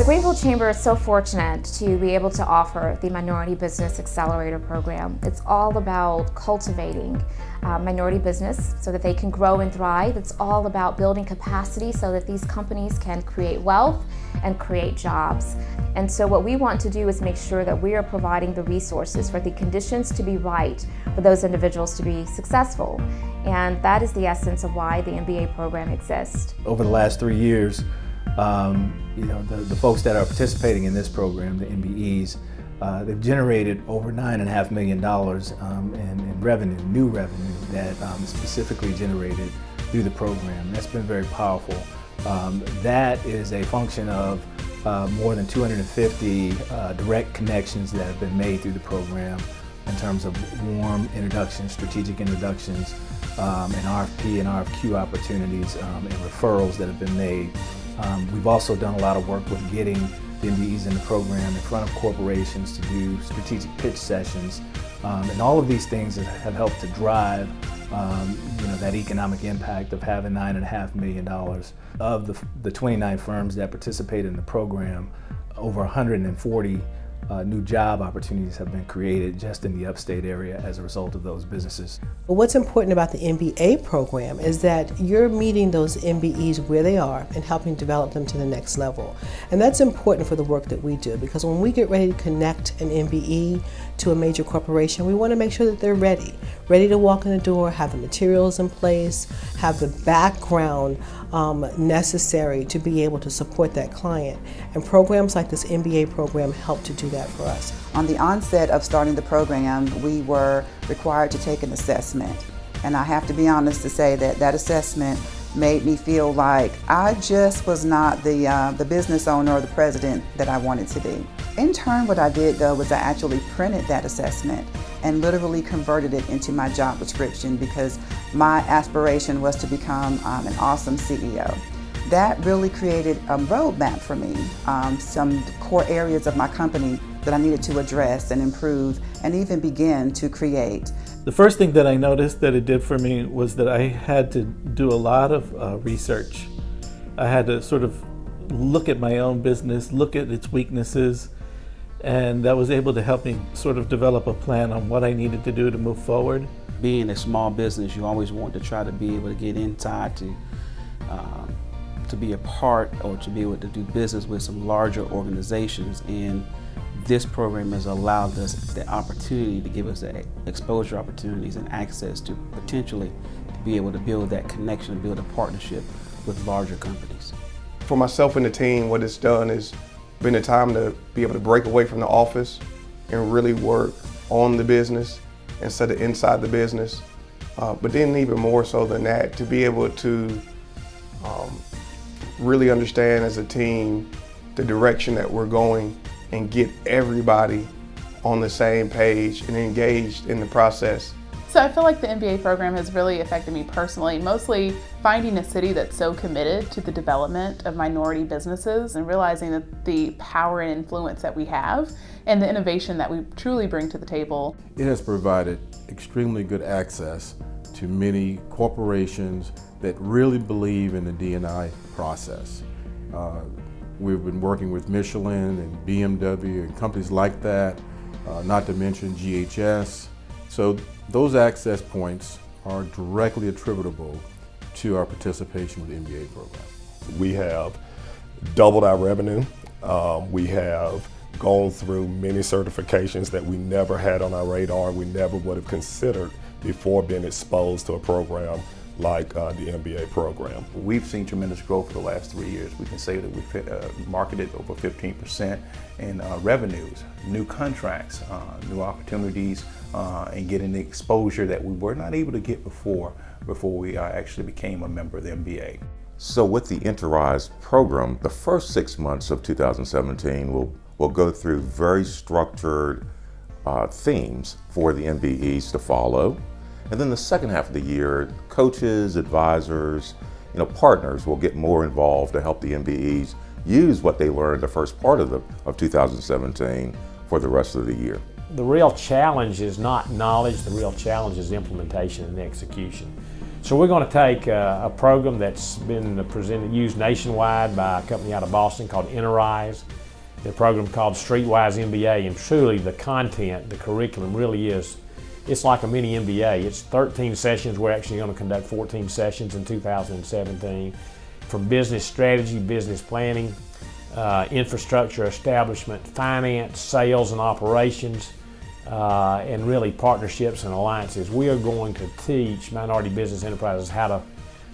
The Greenville Chamber is so fortunate to be able to offer the Minority Business Accelerator program. It's all about cultivating minority business so that they can grow and thrive. It's all about building capacity so that these companies can create wealth and create jobs. And so what we want to do is make sure that we are providing the resources for the conditions to be right for those individuals to be successful. And that is the essence of why the MBA program exists. Over the last 3 years, the folks that are participating in this program, the MBEs, they've generated over $9.5 million in revenue, new revenue that specifically generated through the program. That's been very powerful. That is a function of more than 250 direct connections that have been made through the program in terms of warm introductions, strategic introductions, and RFP and RFQ opportunities and referrals that have been made. We've also done a lot of work with getting the MBEs in the program in front of corporations to do strategic pitch sessions. And all of these things have helped to drive that economic impact of having $9.5 million. Of the 29 firms that participated in the program, over 140 new job opportunities have been created just in the upstate area as a result of those businesses. What's important about the MBA program is that you're meeting those MBEs where they are and helping develop them to the next level. And that's important for the work that we do, because when we get ready to connect an MBE to a major corporation, we want to make sure that they're ready to walk in the door, have the materials in place, have the background necessary to be able to support that client. And programs like this MBA program help to do that for us. On the onset of starting the program, we were required to take an assessment. And I have to be honest to say that that assessment made me feel like I just was not the business owner or the president that I wanted to be. In turn, what I did though was I actually printed that assessment and literally converted it into my job description, because my aspiration was to become an awesome CEO. That really created a roadmap for me, some core areas of my company that I needed to address and improve and even begin to create. The first thing that I noticed that it did for me was that I had to do a lot of research. I had to sort of look at my own business, look at its weaknesses, and that was able to help me sort of develop a plan on what I needed to do to move forward. Being a small business, you always want to try to be able to get inside to be a part or to be able to do business with some larger organizations, and this program has allowed us the opportunity to give us the exposure opportunities and access to potentially to be able to build that connection, build a partnership with larger companies. For myself and the team, what it's done is been a time to be able to break away from the office and really work on the business instead of inside the business. But then even more so than that, to be able to really understand as a team the direction that we're going and get everybody on the same page and engaged in the process. So I feel like the MBA program has really affected me personally, mostly finding a city that's so committed to the development of minority businesses and realizing that the power and influence that we have and the innovation that we truly bring to the table. It has provided extremely good access to many corporations that really believe in the D&I process. We've been working with Michelin and BMW and companies like that, not to mention GHS. So those access points are directly attributable to our participation with the MBA program. We have doubled our revenue. We have gone through many certifications that we never had on our radar, we never would have considered before being exposed to a program like the MBA program. We've seen tremendous growth for the last 3 years. We can say that we've marketed over 15% in revenues, new contracts, new opportunities, and getting the exposure that we were not able to get before we actually became a member of the MBA. So with the Enterprise program, the first 6 months of 2017 will go through very structured themes for the MBEs to follow. And then the second half of the year, coaches, advisors, partners will get more involved to help the MBEs use what they learned the first part of 2017 for the rest of the year. The real challenge is not knowledge, the real challenge is implementation and execution. So we're going to take a program that's been used nationwide by a company out of Boston called Enterprise, a program called Streetwise MBA, and truly the content, the curriculum really is, it's like a mini MBA. It's 13 sessions. We're actually going to conduct 14 sessions in 2017, from business strategy, business planning, infrastructure establishment, finance, sales and operations, and really partnerships and alliances. We are going to teach minority business enterprises how to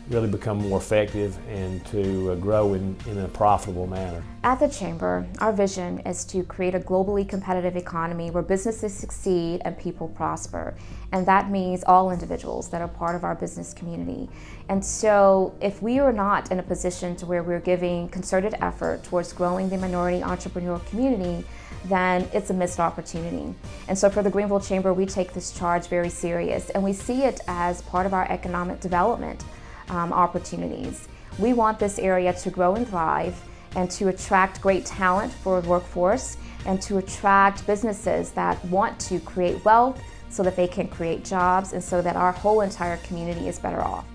really become more effective and to grow in a profitable manner. At the Chamber, our vision is to create a globally competitive economy where businesses succeed and people prosper. And that means all individuals that are part of our business community. And so if we are not in a position to where we're giving concerted effort towards growing the minority entrepreneurial community, then it's a missed opportunity. And so for the Greenville Chamber, we take this charge very serious, and we see it as part of our economic development opportunities. We want this area to grow and thrive, and to attract great talent for the workforce, and to attract businesses that want to create wealth so that they can create jobs, and so that our whole entire community is better off.